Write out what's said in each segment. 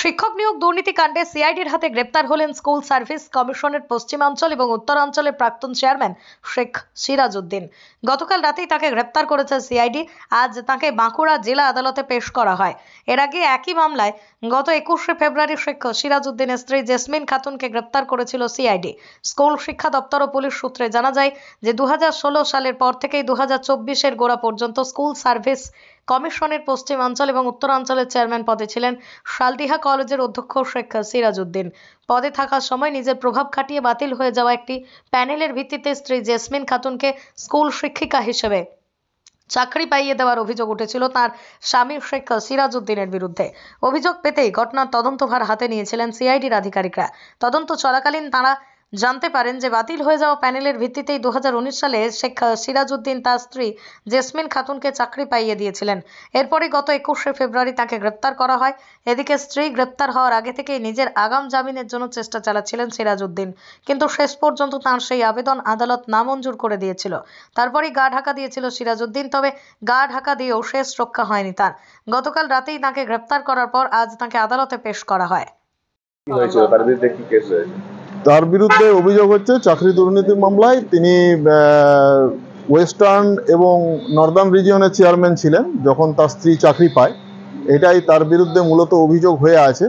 শিক্ষক নিয়োগ দুর্নীতি কাণ্ডে সিআইডির হাতে গ্রেপ্তার হলেন স্কুল সার্ভিস কমিশনের পশ্চিমাঞ্চল এবং উত্তরাঞ্চলের প্রাক্তন চেয়ারম্যান শেখ সিরাজউদ্দিন। গতকাল রাতেই তাকে গ্রেপ্তার করেছে সিআইডি। আজ তাকে বাঁকুড়া জেলা আদালতে পেশ করা হয়। এর আগে একই মামলায় গত 21শে ফেব্রুয়ারি শেখ সিরাজউদ্দিনের স্ত্রী জেসমিন খাতুনকে গ্রেপ্তার করেছিল সিআইডি। স্কুল শিক্ষা দপ্তর ও পুলিশ সূত্রে জানা যায় যে 2016 সালের পর থেকেই 2024-এর গোড়া পর্যন্ত স্কুল সার্ভিস কমিশনের পশ্চিমাঞ্চল এবং উত্তরাঞ্চলের চেয়ারম্যান পদে ছিলেন শালদিহা কলেজের অধ্যক্ষ শেখ সিরাজউদ্দিন। পদে থাকার সময় নিজের প্রভাব খাটিয়ে বাতিল হয়ে যাওয়া একটি প্যানেলের ভিত্তিতে স্ত্রী জেসমিন খাতুনকে স্কুল শিক্ষিকা হিসেবে চাকরি পাইয়ে দেওয়ার অভিযোগ উঠেছিল তার স্বামী শেখ সিরাজউদ্দিনের বিরুদ্ধে। অভিযোগ পেতেই ঘটনার তদন্তভার হাতে নিয়েছিলেন সিআইডির আধিকারিকরা। তদন্ত চলাকালীন তারা জানতে পারেন যে বাতিল হয়ে যাওয়া প্যানেলের ভিত্তিতেই 2019 সালে শেখ সিরাজউদ্দিন তার স্ত্রী জেসমিন খাতুনকে চাকরি পাইয়ে দিয়েছিলেন। এরপরে গত 21শে ফেব্রুয়ারি তাকে গ্রেপ্তার করা হয়। এদিকে স্ত্রী গ্রেপ্তার হওয়ার আগে থেকেই নিজের আগাম জামিনের জন্য চেষ্টা চালাচ্ছিলেন সিরাজউদ্দিন, কিন্তু শেষ পর্যন্ত তার সেই আবেদন আদালত নামঞ্জুর করে দিয়েছিল। তারপরেই গা ঢাকা দিয়েছিল সিরাজউদ্দিন, তবে গা ঢাকা দিয়েও শেষ রক্ষা হয়নি তার। গতকাল রাতেই তাকে গ্রেপ্তার করার পর আজ তাকে আদালতে পেশ করা হয়। তার বিরুদ্ধে অভিযোগ হচ্ছে চাকরি দুর্নীতি মামলায় তিনি ওয়েস্টার্ন এবং নর্দার্ন রিজিয়নের চেয়ারম্যান ছিলেন যখন তার স্ত্রী চাকরি পায়। এটাই তার বিরুদ্ধে মূলত অভিযোগ হয়ে আছে।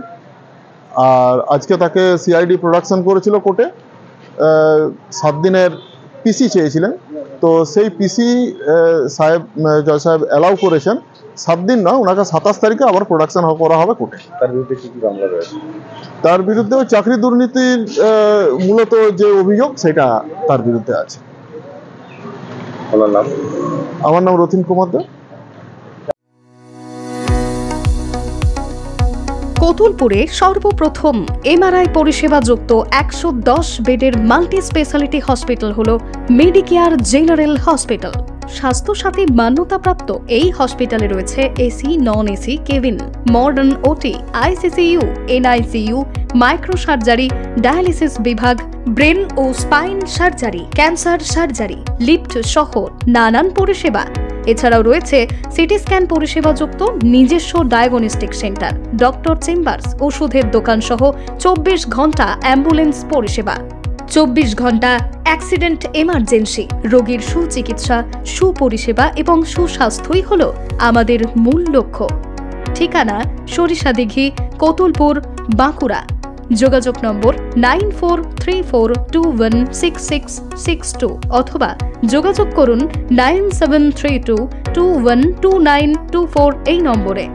আর আজকে তাকে সিআইডি প্রোডাকশন করেছিল কোর্টে। 7 দিনের পিসি চেয়েছিলেন, তো সেই পিসি জজ সাহেব অ্যালাউ করেছেন। 7 দিন না, ওনাকে 27 তারিখে আবার প্রোডাকশন করা হবে কোর্টে। তার বিরুদ্ধে কি কি মামলা রয়েছে? তার বিরুদ্ধে চাকরি দুর্নীতির মূলত যে অভিযোগ সেটা তার বিরুদ্ধে আছে। আমার নাম রতিন কুমার দে। কতুলপুরে সর্বপ্রথম এমআরআই পরিষেবা যুক্ত 110 বেডের মাল্টি স্পেশালিটি হসপিটাল হল মেডিকেয়ার জেনারেল হসপিটাল। স্বাস্থ্যসাথী মান্যতাপ্রাপ্ত এই হসপিটালে রয়েছে AC, non AC cabin, modern OT, ICCU, NICU, micro surgery, dialysis বিভাগ, ব্রেন ও spine surgery, cancer surgery, lift সহ নানান পরিষেবা। এছাড়াও রয়েছে সিটি স্ক্যান পরিষেবা যুক্ত নিজস্ব ডায়াগনস্টিক সেন্টার, ডক্টর চেম্বার্স, ওষুধের দোকান সহ 24 ঘন্টা অ্যাম্বুলেন্স পরিষেবা। 24 ঘন্টা অ্যাক্সিডেন্ট এমার্জেন্সি, রোগীর সুচিকিৎসা, সুপরিষেবা এবং সুস্বাস্থ্যই হল আমাদের মূল লক্ষ্য। ঠিকানা সরিষাদিঘি, কতুলপুর, বাঁকুড়া। যোগাযোগ নম্বর 9434216662 অথবা যোগাযোগ করুন 9732212924 এই নম্বরে।